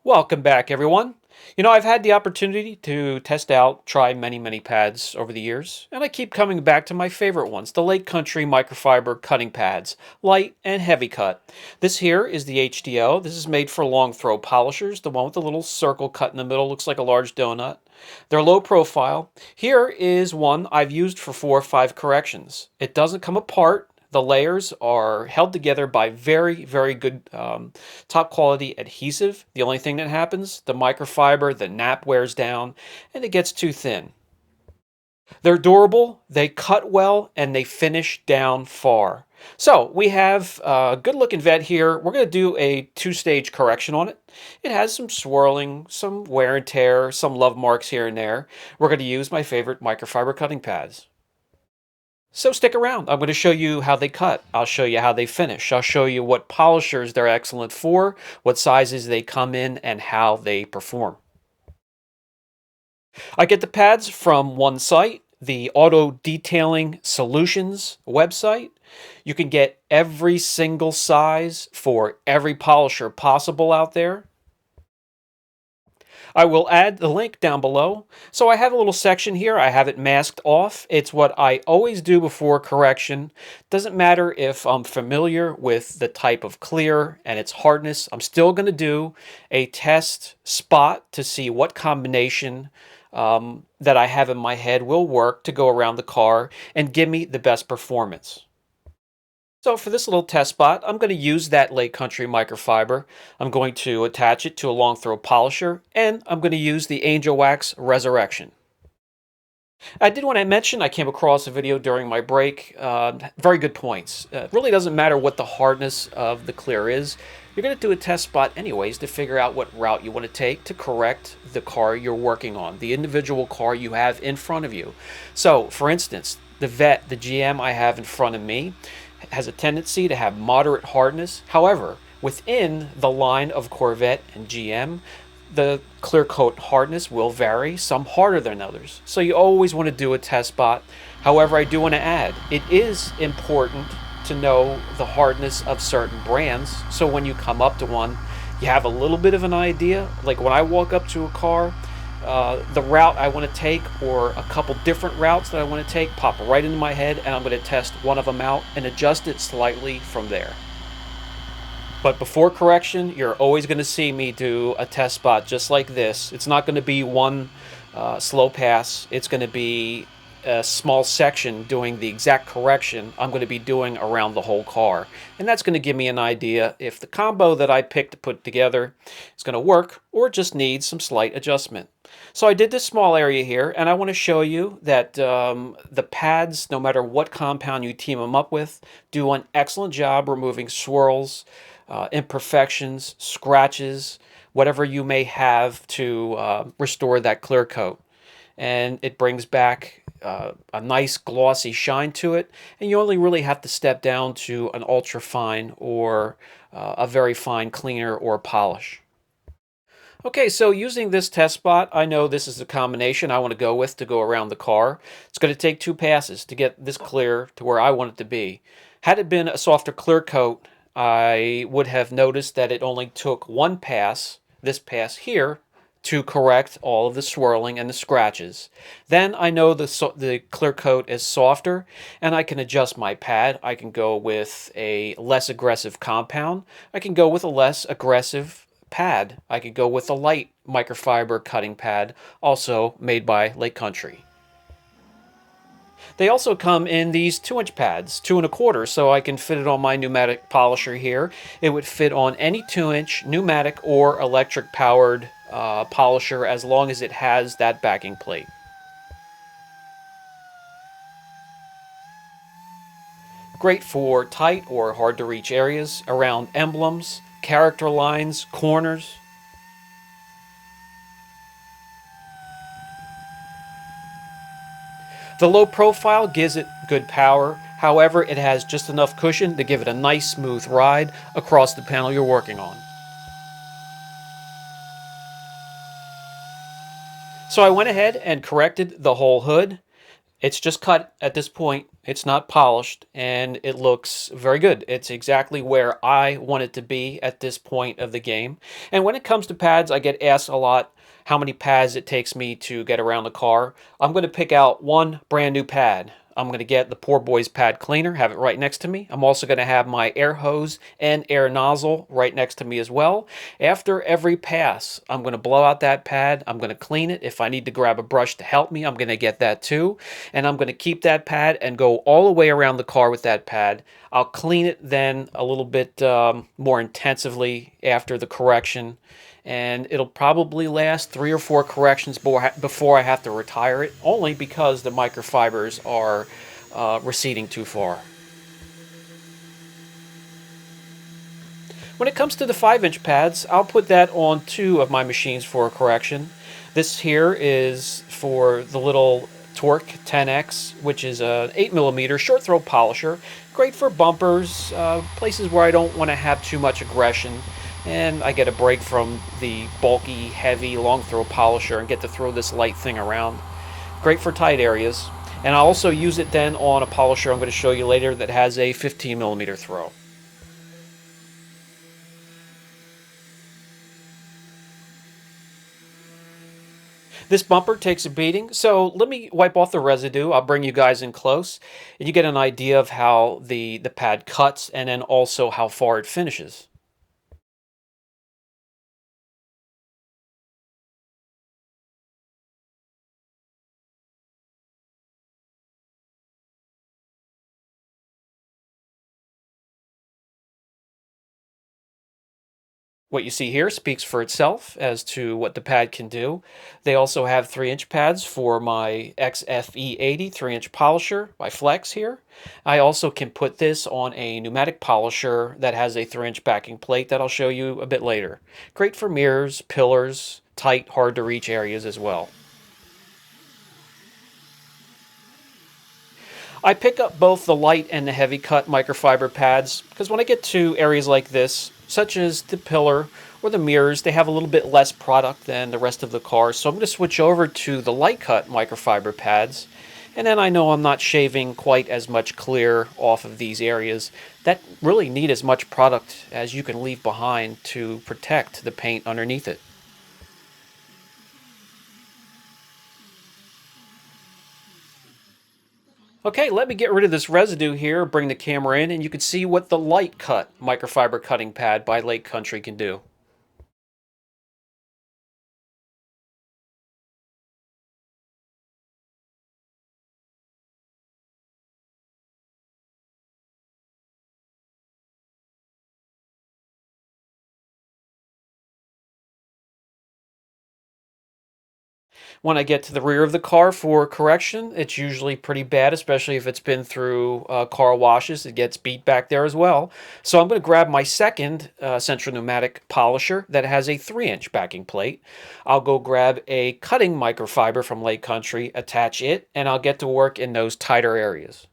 Welcome back, everyone. I've had the opportunity to try many pads over the years, and I keep coming back to my favorite ones, the Lake Country Microfiber cutting pads, light and heavy cut. This here is the HDO. This is made for long throw polishers. The one with the little circle cut in the middle looks like a large donut. They're low profile. Here is one I've used for 4 or 5 corrections. It doesn't come apart. The layers are held together by very good top quality adhesive. The only thing that happens, the microfiber, the nap wears down, and it gets too thin. They're durable, they cut well, and they finish down far. So we have a good looking vet here. We're going to do a 2-stage correction on it. It has some swirling, some wear and tear, some love marks here and there. We're going to use my favorite microfiber cutting pads. So stick around. I'm going to show you how they cut. I'll show you how they finish. I'll show you what polishers they're excellent for, what sizes they come in, and how they perform. I get the pads from one site, the Auto Detailing Solutions website. You can get every single size for every polisher possible out there. I will add the link down below. So I have a little section here. I have it masked off. It's what I always do before correction. Doesn't matter if I'm familiar with the type of clear and its hardness. I'm still going to do a test spot to see what combination that I have in my head will work to go around the car and give me the best performance. So for this little test spot, I'm going to use that Lake Country microfiber. I'm going to attach it to a long throw polisher, and I'm going to use the Angel Wax Resurrection. I did want to mention I came across a video during my break. Very good points. It really doesn't matter what the hardness of the clear is. You're going to do a test spot anyways to figure out what route you want to take to correct the car you're working on, the individual car you have in front of you. So, for instance, the GM I have in front of me, has a tendency to have moderate hardness. However, within the line of Corvette and GM, the clear coat hardness will vary, some harder than others. So you always want to do a test spot. However, I do want to add, it is important to know the hardness of certain brands. So when you come up to one, you have a little bit of an idea. Like when I walk up to a car, the route I want to take or a couple different routes that I want to take pop right into my head, and I'm going to test one of them out and adjust it slightly from there. But before correction, you're always going to see me do a test spot just like this. It's not going to be one slow pass. It's going to be a small section doing the exact correction I'm going to be doing around the whole car. And that's going to give me an idea if the combo that I picked to put together is going to work or just needs some slight adjustment. So I did this small area here, and I want to show you that the pads, no matter what compound you team them up with, do an excellent job removing swirls, imperfections, scratches, whatever you may have to restore that clear coat. And it brings back a nice glossy shine to it, and you only really have to step down to an ultra fine or a very fine cleaner or polish. Okay, so using this test spot, I know this is the combination I want to go with to go around the car. It's going to take 2 passes to get this clear to where I want it to be. Had it been a softer clear coat, I would have noticed that it only took 1 pass, this pass here, to correct all of the swirling and the scratches. Then I know the clear coat is softer, and I can adjust my pad. I can go with a less aggressive compound. I can go with a less aggressive pad. I could go with a light microfiber cutting pad, also made by Lake Country. They also come in these 2-inch pads, 2 1/4, so I can fit it on my pneumatic polisher here. It would fit on any 2-inch pneumatic or electric powered polisher as long as it has that backing plate. Great for tight or hard to reach areas, around emblems, character lines, corners. The low profile gives it good power, however it has just enough cushion to give it a nice smooth ride across the panel you're working on. So I went ahead and corrected the whole hood. It's just cut at this point. It's not polished and it looks very good. It's exactly where I want it to be at this point of the game. And when it comes to pads, I get asked a lot how many pads it takes me to get around the car. I'm going to pick out one brand new pad. I'm going to get the Poor Boys pad cleaner, have it right next to me. I'm also going to have my air hose and air nozzle right next to me as well. After every pass, I'm going to blow out that pad. I'm going to clean it. If I need to grab a brush to help me, I'm going to get that too. And I'm going to keep that pad and go all the way around the car with that pad. I'll clean it then a little bit more intensively after the correction, and it'll probably last 3 or 4 corrections before I have to retire it, only because the microfibers are receding too far. When it comes to the 5-inch pads, I'll put that on 2 of my machines for a correction. This here is for the little Torque 10X, which is a 8mm short throw polisher. Great for bumpers, places where I don't want to have too much aggression, and I get a break from the bulky, heavy, long throw polisher and get to throw this light thing around. Great for tight areas. And I also use it then on a polisher I'm going to show you later that has a 15mm throw. This bumper takes a beating, so let me wipe off the residue. I'll bring you guys in close, and you get an idea of how the pad cuts and then also how far it finishes. What you see here speaks for itself as to what the pad can do. They also have 3-inch pads for my XFE80 3-inch polisher by Flex here. I also can put this on a pneumatic polisher that has a 3-inch backing plate that I'll show you a bit later. Great for mirrors, pillars, tight, hard to reach areas as well. I pick up both the light and the heavy cut microfiber pads because when I get to areas like this, such as the pillar or the mirrors, they have a little bit less product than the rest of the car. So I'm going to switch over to the light cut microfiber pads. And then I know I'm not shaving quite as much clear off of these areas that really need as much product as you can leave behind to protect the paint underneath it. Okay, let me get rid of this residue here, bring the camera in, and you can see what the light cut microfiber cutting pad by Lake Country can do. When I get to the rear of the car for correction, it's usually pretty bad, especially if it's been through car washes. It gets beat back there as well. So I'm going to grab my second central pneumatic polisher that has a 3-inch backing plate. I'll go grab a cutting microfiber from Lake Country, attach it, and I'll get to work in those tighter areas.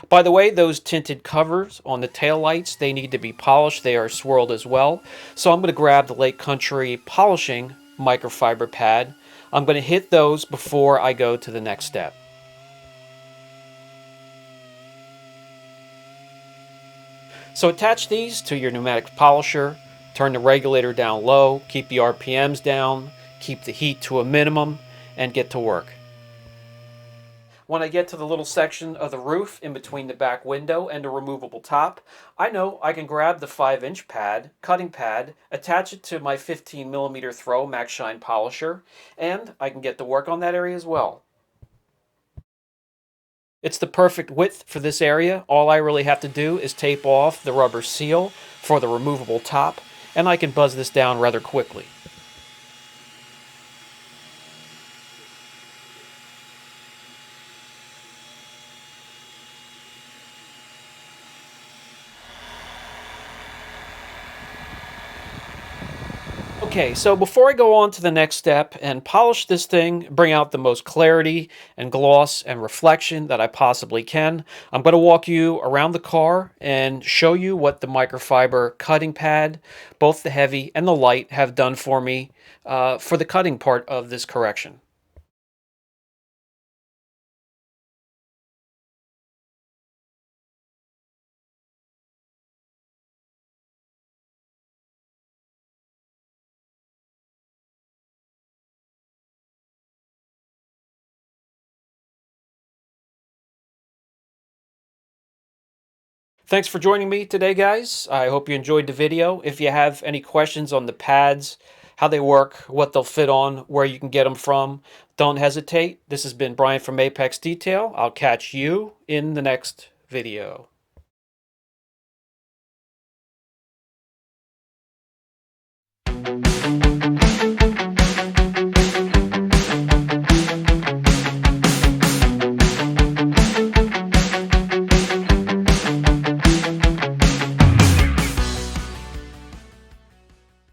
By the way, those tinted covers on the taillights, they need to be polished. They are swirled as well. So I'm going to grab the Lake Country polishing microfiber pad. I'm going to hit those before I go to the next step. So attach these to your pneumatic polisher, turn the regulator down low, keep the RPMs down, keep the heat to a minimum, and get to work. When I get to the little section of the roof in between the back window and the removable top, I know I can grab the 5-inch pad, cutting pad, attach it to my 15mm throw Max Shine polisher, and I can get to work on that area as well. It's the perfect width for this area. All I really have to do is tape off the rubber seal for the removable top, and I can buzz this down rather quickly. Okay, so before I go on to the next step and polish this thing, bring out the most clarity and gloss and reflection that I possibly can, I'm going to walk you around the car and show you what the microfiber cutting pad, both the heavy and the light, have done for me for the cutting part of this correction. Thanks for joining me today, guys. I hope you enjoyed the video. If you have any questions on the pads, how they work, what they'll fit on, where you can get them from, don't hesitate. This has been Brian from Apex Detail. I'll catch you in the next video.